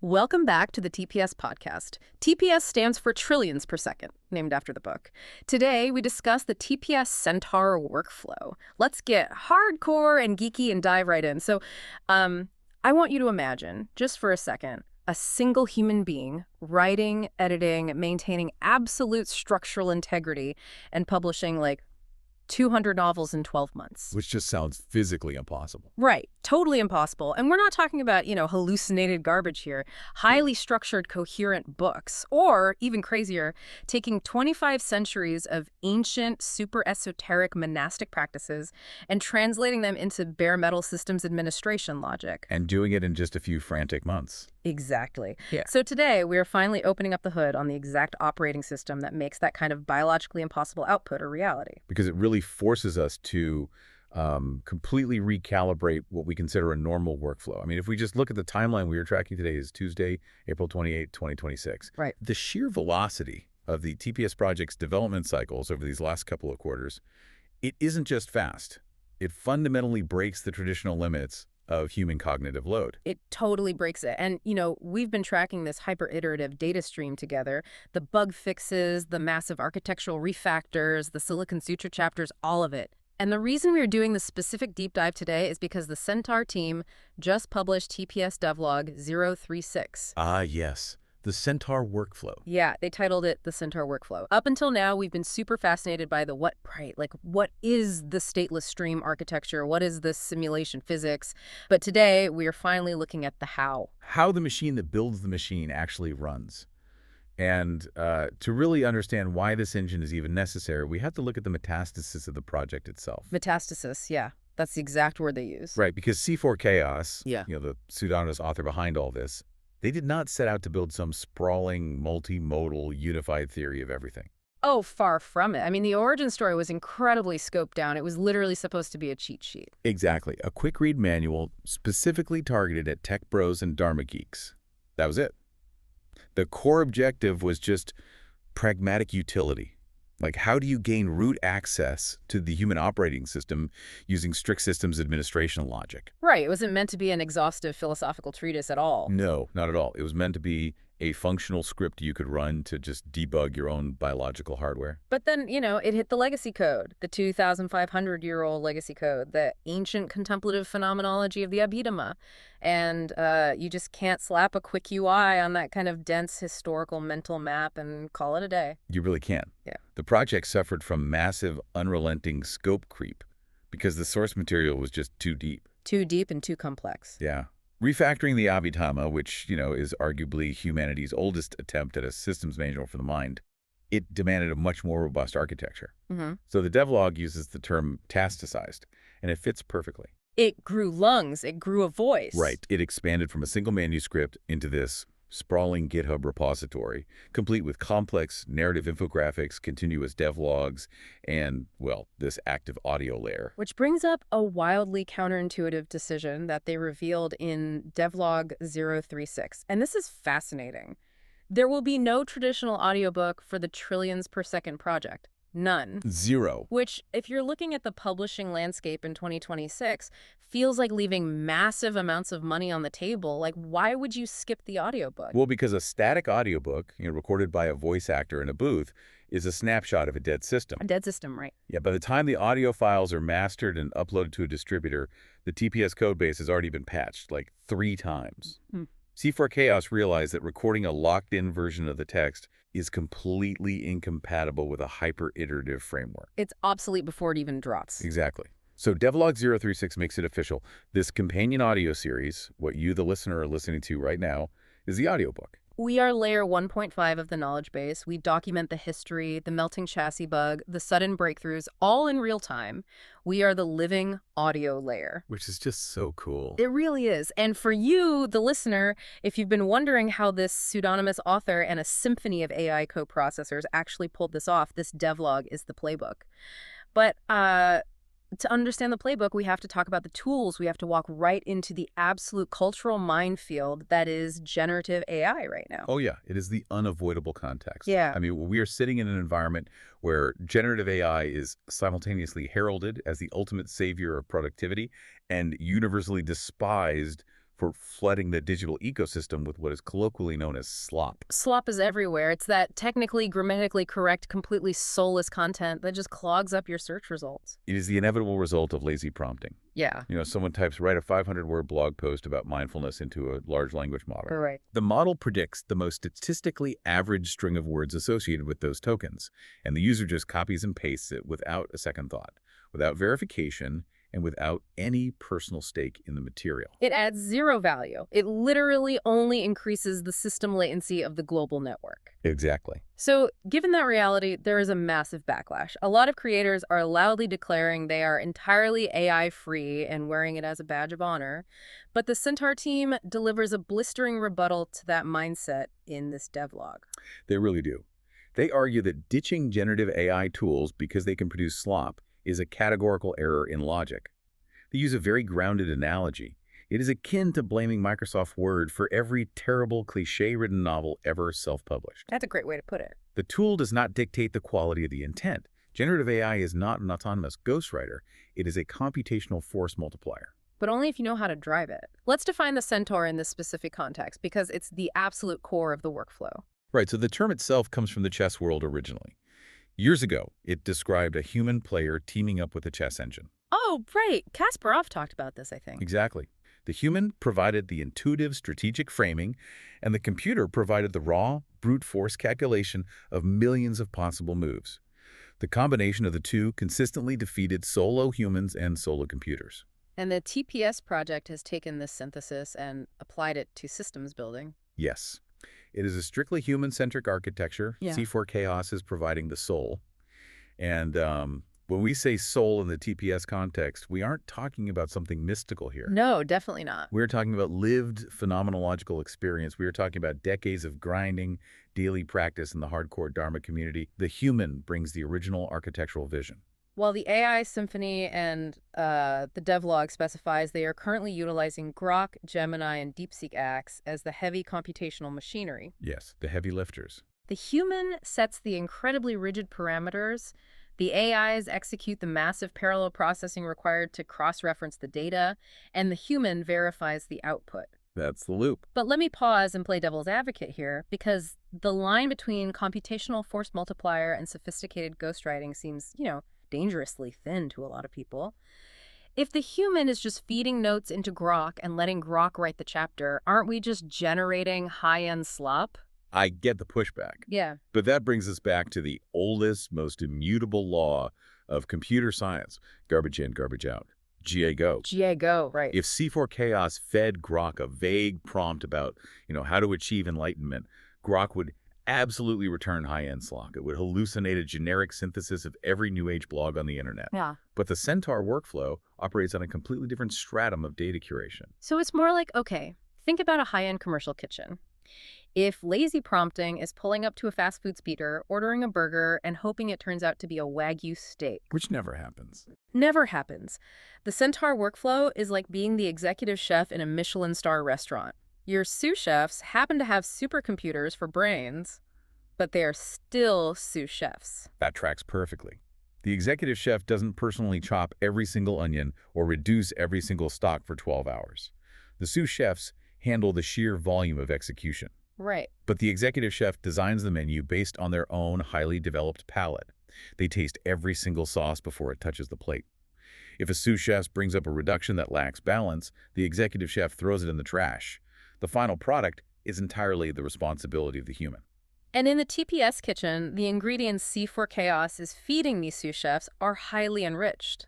Welcome back to the TPS podcast. TPS stands for trillions per second, named after the book. Today, we discuss the TPS Centaur Workflow. Let's get hardcore and geeky and dive right in. I want you to imagine, just for a second, a single human being writing, editing, maintaining absolute structural integrity, and publishing, 200 novels in 12 months. Which just sounds physically impossible. Right. Totally impossible. And we're not talking about, hallucinated garbage here. Highly structured, coherent books. Or, even crazier, taking 25 centuries of ancient, super esoteric monastic practices and translating them into bare metal systems administration logic. And doing it in just a few frantic months. Exactly. Yeah. So today, we are finally opening up the hood on the exact operating system that makes that kind of biologically impossible output a reality. Because it really forces us to completely recalibrate what we consider a normal workflow. I mean, if we just look at the timeline we are tracking today is Tuesday, April 28, 2026. Right. The sheer velocity of the TPS project's development cycles over these last couple of quarters, it isn't just fast. It fundamentally breaks the traditional limits of human cognitive load. It totally breaks it. And, we've been tracking this hyper-iterative data stream together, the bug fixes, the massive architectural refactors, the Silicon Suture chapters, all of it. And the reason we are doing this specific deep dive today is because the Centaur team just published TPS Devlog 036. Ah, yes. The Centaur Workflow. Yeah, they titled it the Centaur Workflow. Up until now, we've been super fascinated by the what is the stateless stream architecture? What is this simulation physics? But today, we are finally looking at the how. How the machine that builds the machine actually runs. And to really understand why this engine is even necessary, we have to look at the metastasis of the project itself. Metastasis, yeah. That's the exact word they use. Right, because C4 Chaos, Yeah. The pseudonymous author behind all this, they did not set out to build some sprawling, multimodal, unified theory of everything. Oh, far from it. I mean, the origin story was incredibly scoped down. It was literally supposed to be a cheat sheet. Exactly. A quick-read manual specifically targeted at tech bros and dharma geeks. That was it. The core objective was just pragmatic utility. Like, how do you gain root access to the human operating system using strict systems administration logic? Right. It wasn't meant to be an exhaustive philosophical treatise at all. No, not at all. It was meant to be a functional script you could run to just debug your own biological hardware. But then, it hit the legacy code, the 2,500-year-old legacy code, the ancient contemplative phenomenology of the Abhidhamma. And you just can't slap a quick UI on that kind of dense historical mental map and call it a day. You really can't. Yeah. The project suffered from massive, unrelenting scope creep because the source material was just too deep. Too deep and too complex. Yeah. Refactoring the Abhidhamma, which, is arguably humanity's oldest attempt at a systems manual for the mind, it demanded a much more robust architecture. Mm-hmm. So the devlog uses the term tasticized, and it fits perfectly. It grew lungs. It grew a voice. Right. It expanded from a single manuscript into this sprawling GitHub repository, complete with complex narrative infographics, continuous devlogs, and, this active audio layer. Which brings up a wildly counterintuitive decision that they revealed in Devlog 036. And this is fascinating. There will be no traditional audiobook for the trillions per second project. None. Zero. Which, if you're looking at the publishing landscape in 2026, feels like leaving massive amounts of money on the table. Like, why would you skip the audiobook? Well, because a static audiobook, recorded by a voice actor in a booth, is a snapshot of a dead system. A dead system, right. Yeah, by the time the audio files are mastered and uploaded to a distributor, the TPS codebase has already been patched, 3 times. Hmm. C4 Chaos realized that recording a locked-in version of the text is completely incompatible with a hyper-iterative framework. It's obsolete before it even drops. Exactly. So Devlog 036 makes it official. This companion audio series, what you, the listener, are listening to right now, is the audiobook. We are layer 1.5 of the knowledge base. We document the history, the melting chassis bug, the sudden breakthroughs, all in real time. We are the living audio layer. Which is just so cool. It really is. And for you, the listener, if you've been wondering how this pseudonymous author and a symphony of AI coprocessors actually pulled this off, this devlog is the playbook. But to understand the playbook, we have to talk about the tools. We have to walk right into the absolute cultural minefield that is generative AI right now. Oh, yeah. It is the unavoidable context. Yeah. I mean, we are sitting in an environment where generative AI is simultaneously heralded as the ultimate savior of productivity and universally despised for flooding the digital ecosystem with what is colloquially known as slop. Slop is everywhere. It's that technically, grammatically correct, completely soulless content that just clogs up your search results. It is the inevitable result of lazy prompting. Yeah. Someone types, write a 500-word blog post about mindfulness into a large language model. Right. The model predicts the most statistically average string of words associated with those tokens, and the user just copies and pastes it without a second thought, without verification, and without any personal stake in the material. It adds zero value. It literally only increases the system latency of the global network. Exactly. So, given that reality, there is a massive backlash. A lot of creators are loudly declaring they are entirely AI-free and wearing it as a badge of honor. But the Centaur team delivers a blistering rebuttal to that mindset in this devlog. They really do. They argue that ditching generative AI tools because they can produce slop is a categorical error in logic. They use a very grounded analogy. It is akin to blaming Microsoft Word for every terrible, cliché-ridden novel ever self-published. That's a great way to put it. The tool does not dictate the quality of the intent. Generative AI is not an autonomous ghostwriter. It is a computational force multiplier. But only if you know how to drive it. Let's define the Centaur in this specific context, because it's the absolute core of the workflow. Right, so the term itself comes from the chess world originally. Years ago, it described a human player teaming up with a chess engine. Oh, right. Kasparov talked about this, I think. Exactly. The human provided the intuitive strategic framing, and the computer provided the raw, brute force calculation of millions of possible moves. The combination of the two consistently defeated solo humans and solo computers. And the TPS project has taken this synthesis and applied it to systems building. Yes. It is a strictly human-centric architecture. Yeah. C4 Chaos is providing the soul. And when we say soul in the TPS context, we aren't talking about something mystical here. No, definitely not. We're talking about lived phenomenological experience. We are talking about decades of grinding, daily practice in the hardcore Dharma community. The human brings the original architectural vision. While the AI Symphony and the devlog specifies they are currently utilizing Grok, Gemini, and DeepSeek acts as the heavy computational machinery. Yes, the heavy lifters. The human sets the incredibly rigid parameters. The AIs execute the massive parallel processing required to cross-reference the data, and the human verifies the output. That's the loop. But let me pause and play devil's advocate here, because the line between computational force multiplier and sophisticated ghostwriting seems, dangerously thin to a lot of people. If the human is just feeding notes into Grok and letting Grok write the chapter, aren't we just generating high-end slop? I get the pushback. Yeah. But that brings us back to the oldest, most immutable law of computer science. Garbage in, garbage out. GA-go. GA-go, right. If C4 Chaos fed Grok a vague prompt about, how to achieve enlightenment, Grok would absolutely return high-end slop. It would hallucinate a generic synthesis of every New Age blog on the internet. Yeah. But the Centaur workflow operates on a completely different stratum of data curation. So it's more like, okay, think about a high-end commercial kitchen. If lazy prompting is pulling up to a fast food speeder, ordering a burger, and hoping it turns out to be a Wagyu steak. Which never happens. Never happens. The Centaur workflow is like being the executive chef in a Michelin star restaurant. Your sous chefs happen to have supercomputers for brains, but they are still sous chefs. That tracks perfectly. The executive chef doesn't personally chop every single onion or reduce every single stock for 12 hours. The sous chefs handle the sheer volume of execution. Right. But the executive chef designs the menu based on their own highly developed palate. They taste every single sauce before it touches the plate. If a sous chef brings up a reduction that lacks balance, the executive chef throws it in the trash. The final product is entirely the responsibility of the human. And in the TPS kitchen, the ingredients C4 Chaos is feeding these sous chefs are highly enriched.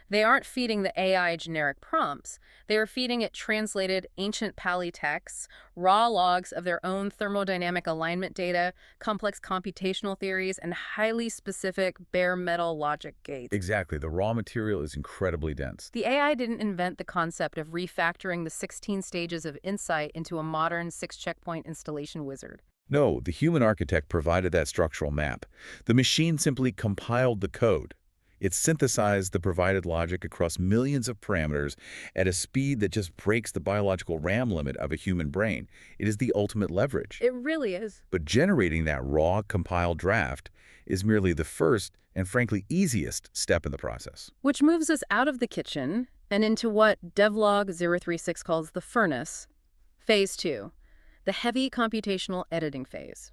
They aren't feeding the AI generic prompts. They are feeding it translated ancient Pali texts, raw logs of their own thermodynamic alignment data, complex computational theories, and highly specific bare metal logic gates. Exactly. The raw material is incredibly dense. The AI didn't invent the concept of refactoring the 16 stages of insight into a modern 6-checkpoint installation wizard. No, the human architect provided that structural map. The machine simply compiled the code. It synthesized the provided logic across millions of parameters at a speed that just breaks the biological RAM limit of a human brain. It is the ultimate leverage. It really is. But generating that raw, compiled draft is merely the first and frankly easiest step in the process. Which moves us out of the kitchen and into what Devlog 036 calls the furnace, phase 2, the heavy computational editing phase.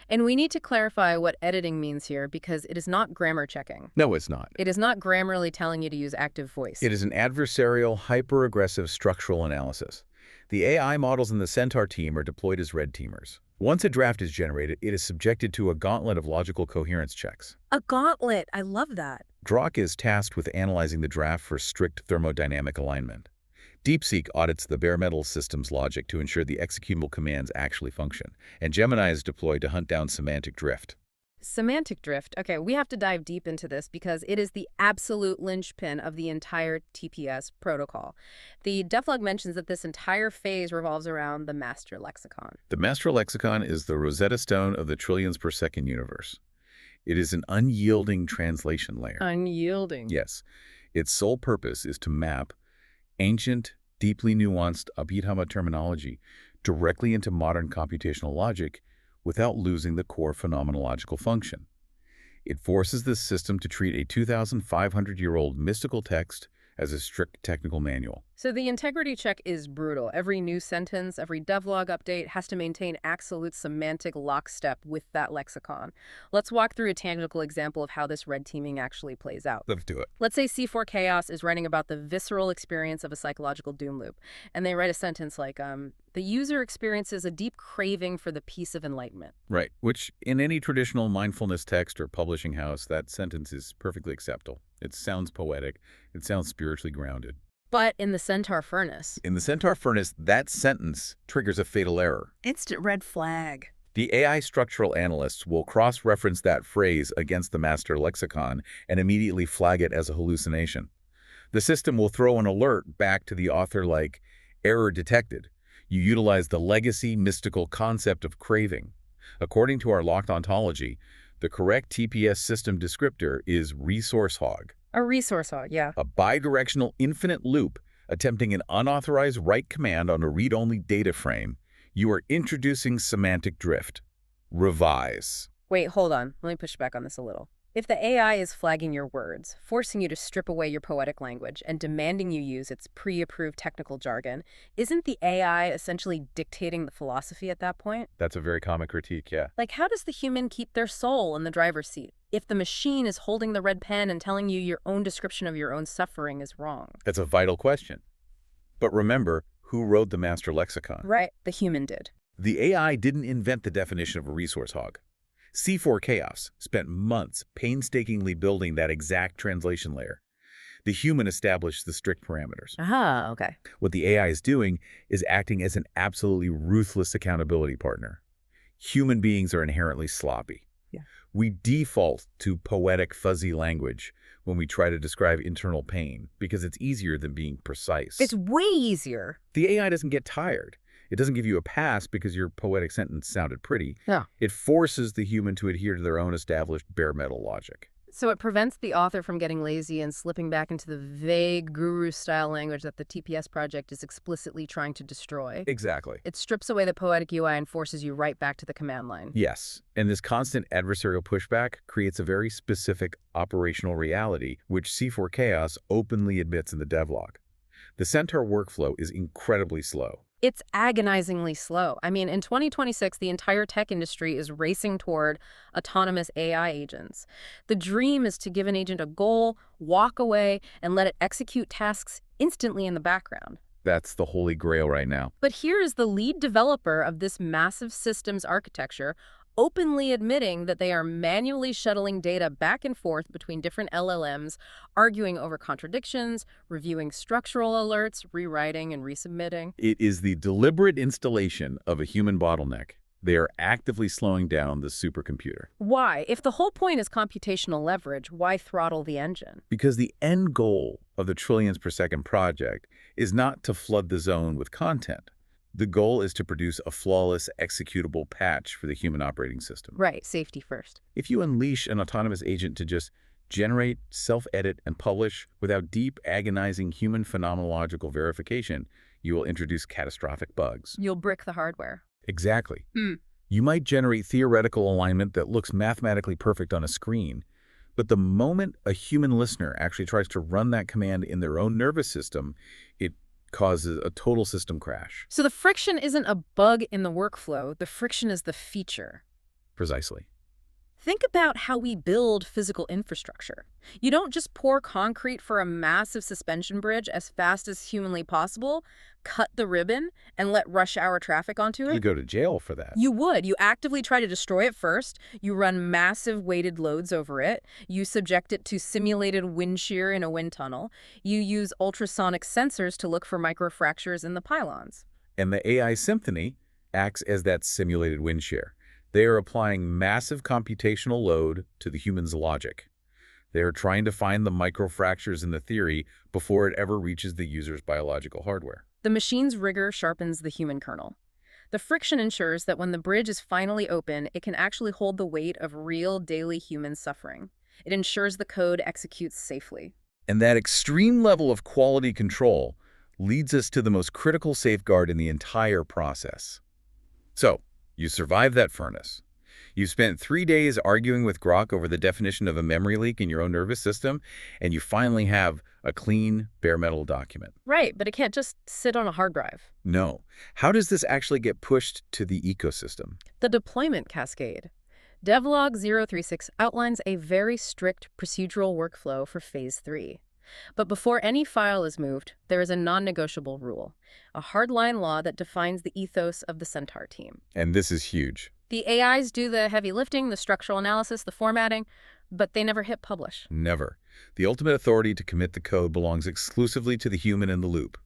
And we need to clarify what editing means here because it is not grammar checking. No, it's not. It is not grammarly telling you to use active voice. It is an adversarial, hyper-aggressive structural analysis. The AI models in the Centaur team are deployed as red teamers. Once a draft is generated, it is subjected to a gauntlet of logical coherence checks. A gauntlet. I love that. Grok is tasked with analyzing the draft for strict thermodynamic alignment. DeepSeek audits the bare metal system's logic to ensure the executable commands actually function, and Gemini is deployed to hunt down semantic drift. Semantic drift. Okay, we have to dive deep into this because it is the absolute linchpin of the entire TPS protocol. The Devlog mentions that this entire phase revolves around the Master Lexicon. The Master Lexicon is the Rosetta Stone of the trillions per second universe. It is an unyielding translation layer. Unyielding. Yes. Its sole purpose is to map ancient, deeply nuanced Abhidhamma terminology directly into modern computational logic without losing the core phenomenological function. It forces the system to treat a 2,500-year-old mystical text as a strict technical manual. So the integrity check is brutal. Every new sentence, every devlog update has to maintain absolute semantic lockstep with that lexicon. Let's walk through a tangible example of how this red teaming actually plays out. Let's do it. Let's say C4 Chaos is writing about the visceral experience of a psychological doom loop, and they write a sentence like, the user experiences a deep craving for the peace of enlightenment. Right, which in any traditional mindfulness text or publishing house, that sentence is perfectly acceptable. It sounds poetic. It sounds spiritually grounded. But in the Centaur furnace... In the Centaur furnace, that sentence triggers a fatal error. Instant red flag. The AI structural analysts will cross-reference that phrase against the master lexicon and immediately flag it as a hallucination. The system will throw an alert back to the author like, error detected. You utilize the legacy mystical concept of craving. According to our locked ontology, the correct TPS system descriptor is resource hog. A resource hog, yeah. A bidirectional infinite loop attempting an unauthorized write command on a read-only data frame. You are introducing semantic drift. Revise. Wait, hold on. Let me push back on this a little. If the AI is flagging your words, forcing you to strip away your poetic language, and demanding you use its pre-approved technical jargon, isn't the AI essentially dictating the philosophy at that point? That's a very common critique, yeah. Like, how does the human keep their soul in the driver's seat if the machine is holding the red pen and telling you your own description of your own suffering is wrong? That's a vital question. But remember, who wrote the master lexicon? Right, the human did. The AI didn't invent the definition of a resource hog. C4 Chaos spent months painstakingly building that exact translation layer. The human established the strict parameters. Aha, okay. What the AI is doing is acting as an absolutely ruthless accountability partner. Human beings are inherently sloppy. Yeah. We default to poetic, fuzzy language when we try to describe internal pain because it's easier than being precise. It's way easier. The AI doesn't get tired. It doesn't give you a pass because your poetic sentence sounded pretty. Yeah. It forces the human to adhere to their own established bare metal logic. So it prevents the author from getting lazy and slipping back into the vague guru-style language that the TPS project is explicitly trying to destroy. Exactly. It strips away the poetic UI and forces you right back to the command line. Yes, and this constant adversarial pushback creates a very specific operational reality, which C4 Chaos openly admits in the devlog. The Centaur workflow is incredibly slow. It's agonizingly slow. I mean, in 2026, the entire tech industry is racing toward autonomous AI agents. The dream is to give an agent a goal, walk away, and let it execute tasks instantly in the background. That's the holy grail right now. But here is the lead developer of this massive systems architecture openly admitting that they are manually shuttling data back and forth between different LLMs, arguing over contradictions, reviewing structural alerts, rewriting and resubmitting. It is the deliberate installation of a human bottleneck. They are actively slowing down the supercomputer. Why? If the whole point is computational leverage, why throttle the engine? Because the end goal of the trillions per second project is not to flood the zone with content. The goal is to produce a flawless executable patch for the human operating system. Right, safety first. If you unleash an autonomous agent to just generate, self-edit, and publish without deep, agonizing human phenomenological verification, you will introduce catastrophic bugs. You'll brick the hardware. Exactly. You might generate theoretical alignment that looks mathematically perfect on a screen, But the moment a human listener actually tries to run that command in their own nervous system, it causes a total system crash. So the friction isn't a bug in the workflow, the friction is the feature. Precisely. Think about how we build physical infrastructure. You don't just pour concrete for a massive suspension bridge as fast as humanly possible, cut the ribbon, and let rush hour traffic onto it. You go to jail for that. You would. You actively try to destroy it first. You run massive weighted loads over it. You subject it to simulated wind shear in a wind tunnel. You use ultrasonic sensors to look for microfractures in the pylons. And the AI symphony acts as that simulated wind shear. They are applying massive computational load to the human's logic. They are trying to find the microfractures in the theory before it ever reaches the user's biological hardware. The machine's rigor sharpens the human kernel. The friction ensures that when the bridge is finally open, it can actually hold the weight of real daily human suffering. It ensures the code executes safely. And that extreme level of quality control leads us to the most critical safeguard in the entire process. So, you survived that furnace. You spent 3 days arguing with Grok over the definition of a memory leak in your own nervous system, and you finally have a clean, bare metal document. Right, but it can't just sit on a hard drive. No. How does this actually get pushed to the ecosystem? The deployment cascade. Devlog 036 outlines a very strict procedural workflow for Phase 3. But before any file is moved, there is a non-negotiable rule, a hardline law that defines the ethos of the Centaur team. And this is huge. The AIs do the heavy lifting, the structural analysis, the formatting, but they never hit publish. Never. The ultimate authority to commit the code belongs exclusively to the human in the loop.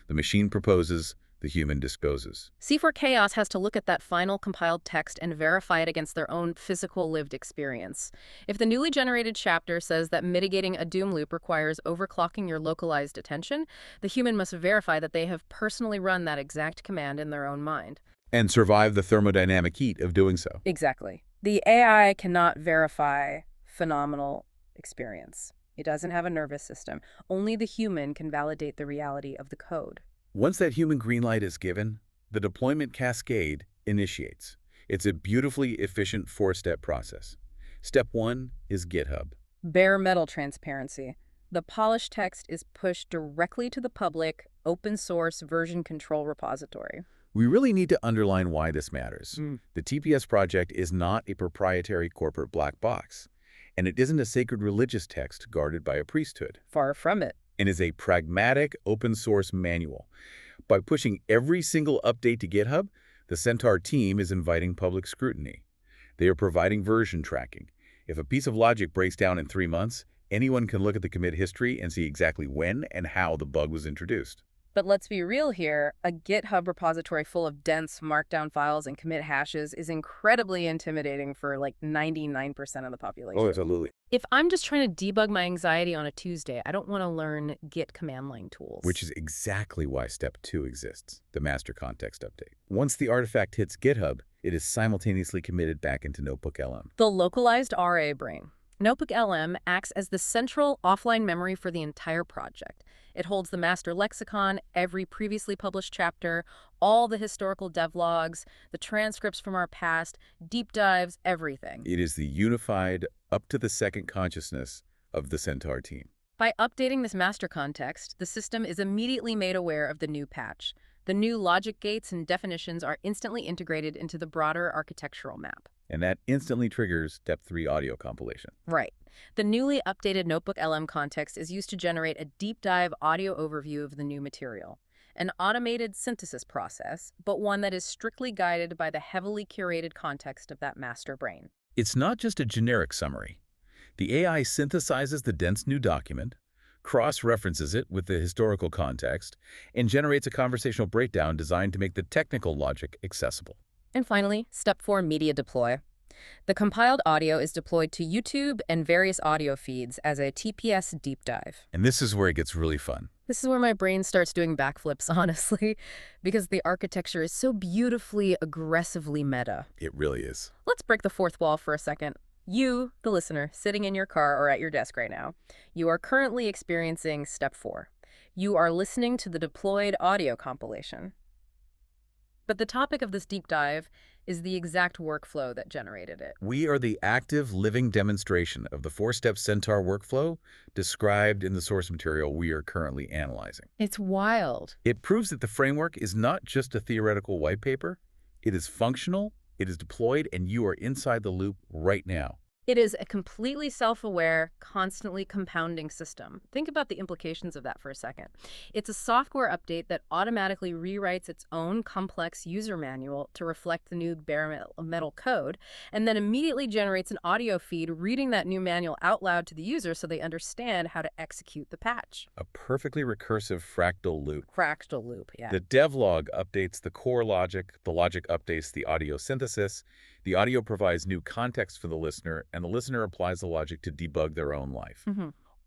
The machine proposes, the human disposes. C4 Chaos has to look at that final compiled text and verify it against their own physical lived experience. If the newly generated chapter says that mitigating a doom loop requires overclocking your localized attention, the human must verify that they have personally run that exact command in their own mind. And survive the thermodynamic heat of doing so. Exactly. The AI cannot verify phenomenal experience. It doesn't have a nervous system. Only the human can validate the reality of the code. Once that human green light is given, the deployment cascade initiates. It's a beautifully efficient 4-step process. Step 1 is GitHub. Bare metal transparency. The polished text is pushed directly to the public, open source version control repository. We really need to underline why this matters. The TPS project is not a proprietary corporate black box, and it isn't a sacred religious text guarded by a priesthood. Far from it. And is a pragmatic open source manual. By pushing every single update to GitHub, the Centaur team is inviting public scrutiny. They are providing version tracking. If a piece of logic breaks down in 3 months, anyone can look at the commit history and see exactly when and how the bug was introduced. But let's be real here, a GitHub repository full of dense markdown files and commit hashes is incredibly intimidating for like 99% of the population. Oh, absolutely. If I'm just trying to debug my anxiety on a Tuesday, I don't want to learn Git command line tools. Which is exactly why Step 2 exists, the master context update. Once the artifact hits GitHub, it is simultaneously committed back into Notebook LM. The localized RA brain. Notebook LM acts as the central offline memory for the entire project. It holds the Master Lexicon, every previously published chapter, all the historical devlogs, the transcripts from our past, deep dives, everything. It is the unified, up-to-the-second consciousness of the Centaur team. By updating this master context, the system is immediately made aware of the new patch. The new logic gates and definitions are instantly integrated into the broader architectural map. And that instantly triggers Step 3 audio compilation. Right. The newly updated Notebook LM context is used to generate a deep dive audio overview of the new material. An automated synthesis process, but one that is strictly guided by the heavily curated context of that master brain. It's not just a generic summary. The AI synthesizes the dense new document, cross-references it with the historical context, and generates a conversational breakdown designed to make the technical logic accessible. And finally, Step 4, media deploy. The compiled audio is deployed to YouTube and various audio feeds as a TPS deep dive. And this is where it gets really fun. This is where my brain starts doing backflips, honestly, because the architecture is so beautifully, aggressively meta. It really is. Let's break the fourth wall for a second. You, the listener, sitting in your car or at your desk right now, you are currently experiencing Step 4. You are listening to the deployed audio compilation. But the topic of this deep dive is the exact workflow that generated it. We are the active, living demonstration of the four-step Centaur workflow described in the source material we are currently analyzing. It's wild. It proves that the framework is not just a theoretical white paper. It is functional, it is deployed, and you are inside the loop right now. It is a completely self-aware, constantly compounding system. Think about the implications of that for a second. It's a software update that automatically rewrites its own complex user manual to reflect the new bare metal code, and then immediately generates an audio feed reading that new manual out loud to the user so they understand how to execute the patch. A perfectly recursive fractal loop. Fractal loop, yeah. The Devlog updates the core logic, the logic updates the audio synthesis, the audio provides new context for the listener, and the listener applies the logic to debug their own life.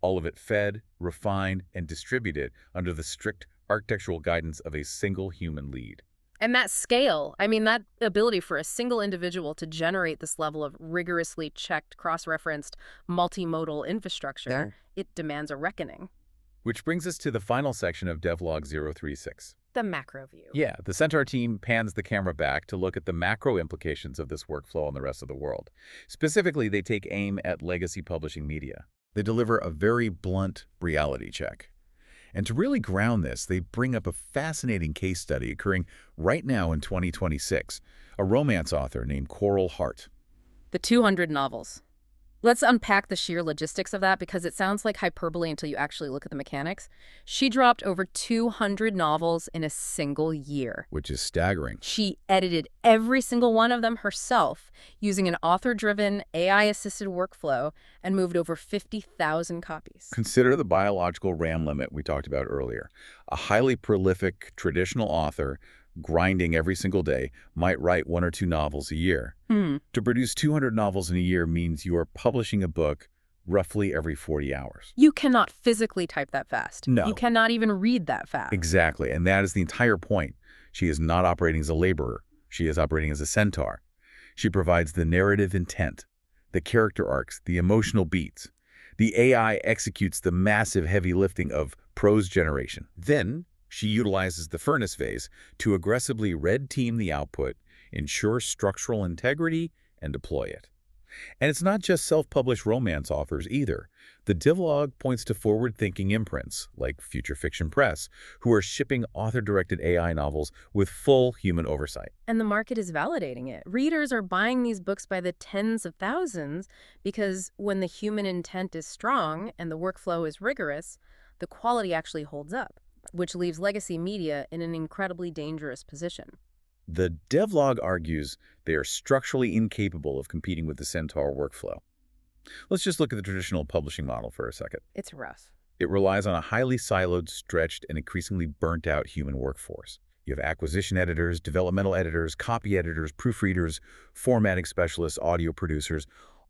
All of it fed, refined, and distributed under the strict architectural guidance of a single human lead. And that scale, I mean, that ability for a single individual to generate this level of rigorously checked, cross-referenced, multimodal infrastructure, it demands a reckoning. Which brings us to the final section of Devlog 036. The macro view. Yeah, the Centaur team pans the camera back to look at the macro implications of this workflow on the rest of the world. Specifically, they take aim at legacy publishing media. They deliver a very blunt reality check. And to really ground this, they bring up a fascinating case study occurring right now in 2026, a romance author named Coral Hart. The 200 novels. Let's unpack the sheer logistics of that because it sounds like hyperbole until you actually look at the mechanics. She dropped over 200 novels in a single year. Which is staggering. She edited every single one of them herself using an author-driven, AI-assisted workflow and moved over 50,000 copies. Consider the biological RAM limit we talked about earlier. A highly prolific traditional author grinding every single day might write 1 or 2 novels a year. To produce 200 novels in a year means you are publishing a book roughly every 40 hours. You cannot physically type that fast. No. You cannot even read that fast. Exactly, and that is the entire point. She is not operating as a laborer. She is operating as a centaur. She provides the narrative intent, the character arcs, the emotional beats. The AI executes the massive heavy lifting of prose generation. Then, she utilizes the furnace phase to aggressively red team the output, ensure structural integrity, and deploy it. And it's not just self-published romance authors either. The Devlog points to forward-thinking imprints, like Future Fiction Press, who are shipping author-directed AI novels with full human oversight. And the market is validating it. Readers are buying these books by the tens of thousands because when the human intent is strong and the workflow is rigorous, the quality actually holds up, which leaves legacy media in an incredibly dangerous position. The Devlog argues they are structurally incapable of competing with the Centaur workflow. Let's just look at the traditional publishing model for a second. It's rough. It relies on a highly siloed, stretched, and increasingly burnt-out human workforce. You have acquisition editors, developmental editors, copy editors, proofreaders, formatting specialists, audio producers,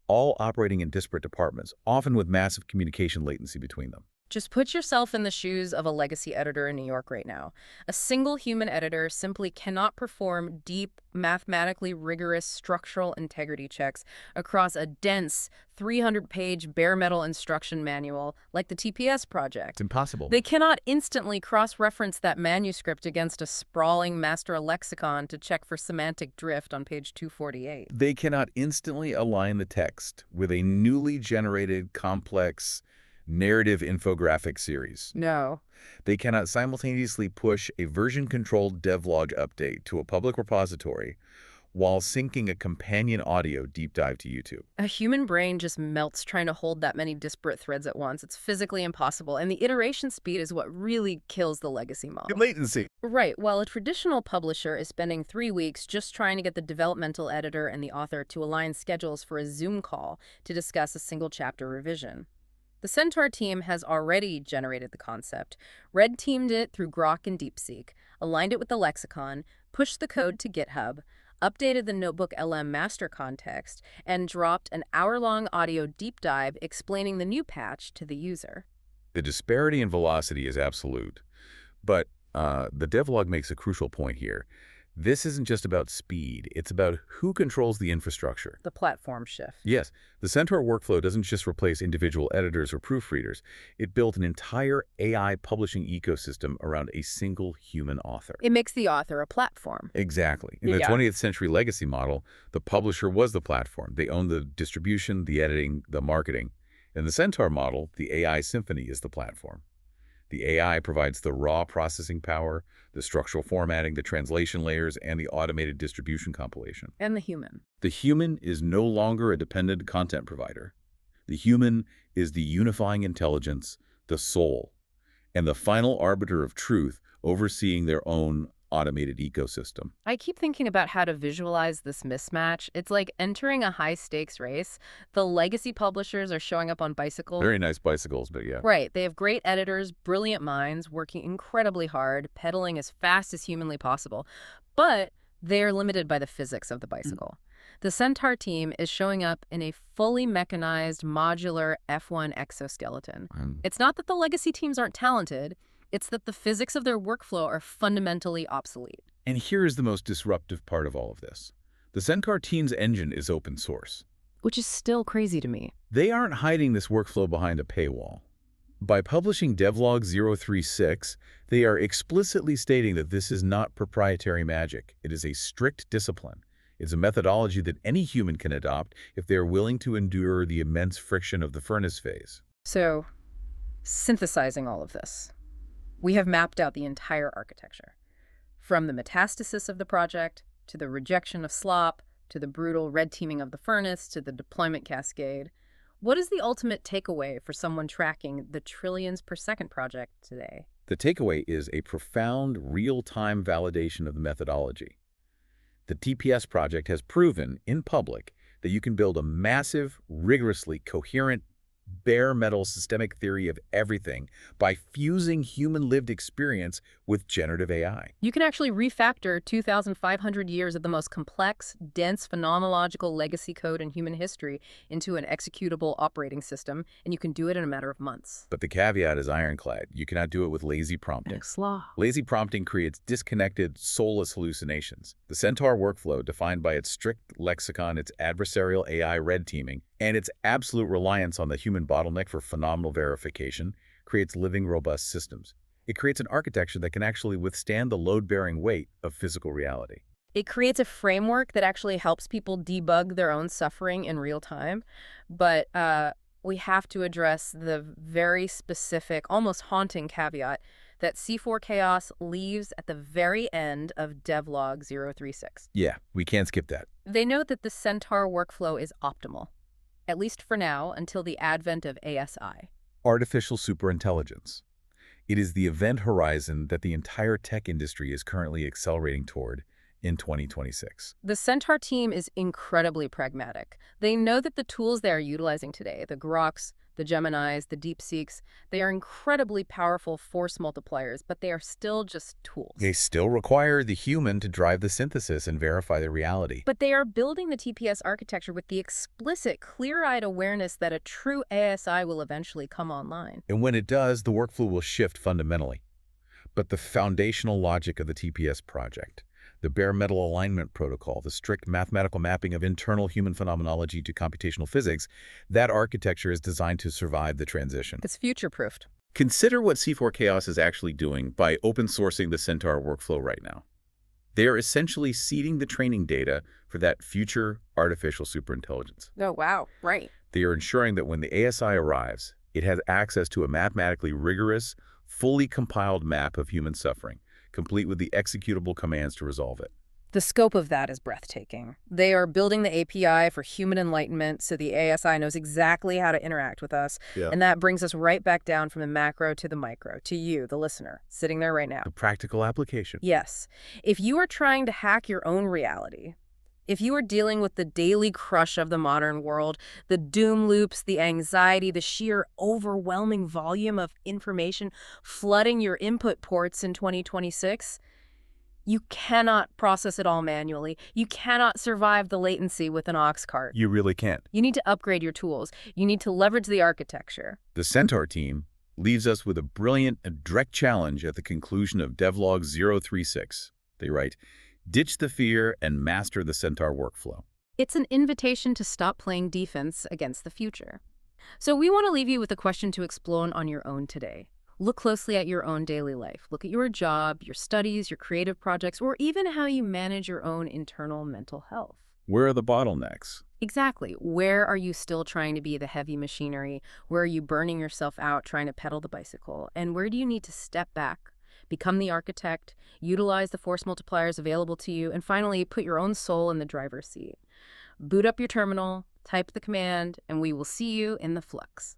all operating in disparate departments, often with massive communication latency between them. Just put yourself in the shoes of a legacy editor in New York right now. A single human editor simply cannot perform deep, mathematically rigorous structural integrity checks across a dense 300-page bare metal instruction manual like the TPS project. It's impossible. They cannot instantly cross-reference that manuscript against a sprawling Master Lexicon to check for semantic drift on page 248. They cannot instantly align the text with a newly generated, complex narrative infographic series. No. They cannot simultaneously push a version-controlled Devlog update to a public repository while syncing a companion audio deep dive to YouTube. A human brain just melts trying to hold that many disparate threads at once. It's physically impossible, and the iteration speed is what really kills the legacy model. Latency. Right. While a traditional publisher is spending 3 weeks just trying to get the developmental editor and the author to align schedules for a Zoom call to discuss a single chapter revision. The Centaur team has already generated the concept, red-teamed it through Grok and DeepSeek, aligned it with the lexicon, pushed the code to GitHub, updated the Notebook LM master context, and dropped an hour-long audio deep dive explaining the new patch to the user. The disparity in velocity is absolute, but the Devlog makes a crucial point here. This isn't just about speed, it's about who controls the infrastructure. The platform shift. Yes, the Centaur workflow doesn't just replace individual editors or proofreaders. It built an entire AI publishing ecosystem around a single human author. It makes the author a platform. Exactly. In the 20th century legacy model, the publisher was the platform. They owned the distribution, the editing, the marketing. In the Centaur model, the AI symphony is the platform. The AI provides the raw processing power, the structural formatting, the translation layers, and the automated distribution compilation. And the human. The human is no longer a dependent content provider. The human is the unifying intelligence, the soul, and the final arbiter of truth overseeing their own automated ecosystem. I keep thinking about how to visualize this mismatch. It's like entering a high-stakes race. The legacy publishers are showing up on bicycles. Very nice bicycles, but yeah. Right. They have great editors, brilliant minds, working incredibly hard, pedaling as fast as humanly possible. But they're limited by the physics of the bicycle. The Centaur team is showing up in a fully mechanized, modular F1 exoskeleton. It's not that the legacy teams aren't talented. It's that the physics of their workflow are fundamentally obsolete. And here is the most disruptive part of all of this. The Centaur team's engine is open source. Which is still crazy to me. They aren't hiding this workflow behind a paywall. By publishing Devlog 036, they are explicitly stating that this is not proprietary magic. It is a strict discipline. It's a methodology that any human can adopt if they are willing to endure the immense friction of the furnace phase. So, synthesizing all of this, we have mapped out the entire architecture. From the metastasis of the project, to the rejection of slop, to the brutal red teaming of the furnace, to the deployment cascade. What is the ultimate takeaway for someone tracking the trillions per second project today? The takeaway is a profound real-time validation of the methodology. The TPS project has proven, in public, that you can build a massive, rigorously coherent, bare metal systemic theory of everything by fusing human lived experience with generative AI. You can actually refactor 2,500 years of the most complex, dense, phenomenological legacy code in human history into an executable operating system, and you can do it in a matter of months. But the caveat is ironclad. You cannot do it with lazy prompting. Lazy prompting creates disconnected, soulless hallucinations. The Centaur workflow, defined by its strict lexicon, its adversarial AI red teaming, and its absolute reliance on the human bottleneck for phenomenal verification, creates living, robust systems. It creates an architecture that can actually withstand the load-bearing weight of physical reality. It creates a framework that actually helps people debug their own suffering in real time. But we have to address the very specific, almost haunting caveat that C4 Chaos leaves at the very end of Devlog 036. Yeah, we can't skip that. They note that the Centaur workflow is optimal, at least for now, until the advent of ASI. Artificial superintelligence. It is the event horizon that the entire tech industry is currently accelerating toward in 2026. The Centaur team is incredibly pragmatic. They know that the tools they are utilizing today, the Groks, the Geminis, the DeepSeeks, they are incredibly powerful force multipliers, but they are still just tools. They still require the human to drive the synthesis and verify the reality. But they are building the TPS architecture with the explicit, clear-eyed awareness that a true ASI will eventually come online. And when it does, the workflow will shift fundamentally. But the foundational logic of the TPS project, the bare metal alignment protocol, the strict mathematical mapping of internal human phenomenology to computational physics, that architecture is designed to survive the transition. It's future-proofed. Consider what C4 Chaos is actually doing by open sourcing the Centaur workflow right now. They are essentially seeding the training data for that future artificial superintelligence. Oh, wow. Right. They are ensuring that when the ASI arrives, it has access to a mathematically rigorous, fully compiled map of human suffering, complete with the executable commands to resolve it. The scope of that is breathtaking. They are building the API for human enlightenment so the ASI knows exactly how to interact with us. Yeah. And that brings us right back down from the macro to the micro, to you, the listener, sitting there right now. The practical application. Yes. If you are trying to hack your own reality, if you are dealing with the daily crush of the modern world, the doom loops, the anxiety, the sheer overwhelming volume of information flooding your input ports in 2026, you cannot process it all manually. You cannot survive the latency with an aux cart. You really can't. You need to upgrade your tools. You need to leverage the architecture. The Centaur team leaves us with a brilliant and direct challenge at the conclusion of Devlog 036. They write, Ditch the fear and master the Centaur workflow. It's an invitation to stop playing defense against the future. So we want to leave you with a question to explore on your own today. Look closely at your own daily life. Look at your job, your studies, your creative projects, or even how you manage your own internal mental health. Where are the bottlenecks? Exactly. Where are you still trying to be the heavy machinery? Where are you burning yourself out trying to pedal the bicycle? And where do you need to step back, become the architect, utilize the force multipliers available to you, and finally put your own soul in the driver's seat? Boot up your terminal, type the command, and we will see you in the flux.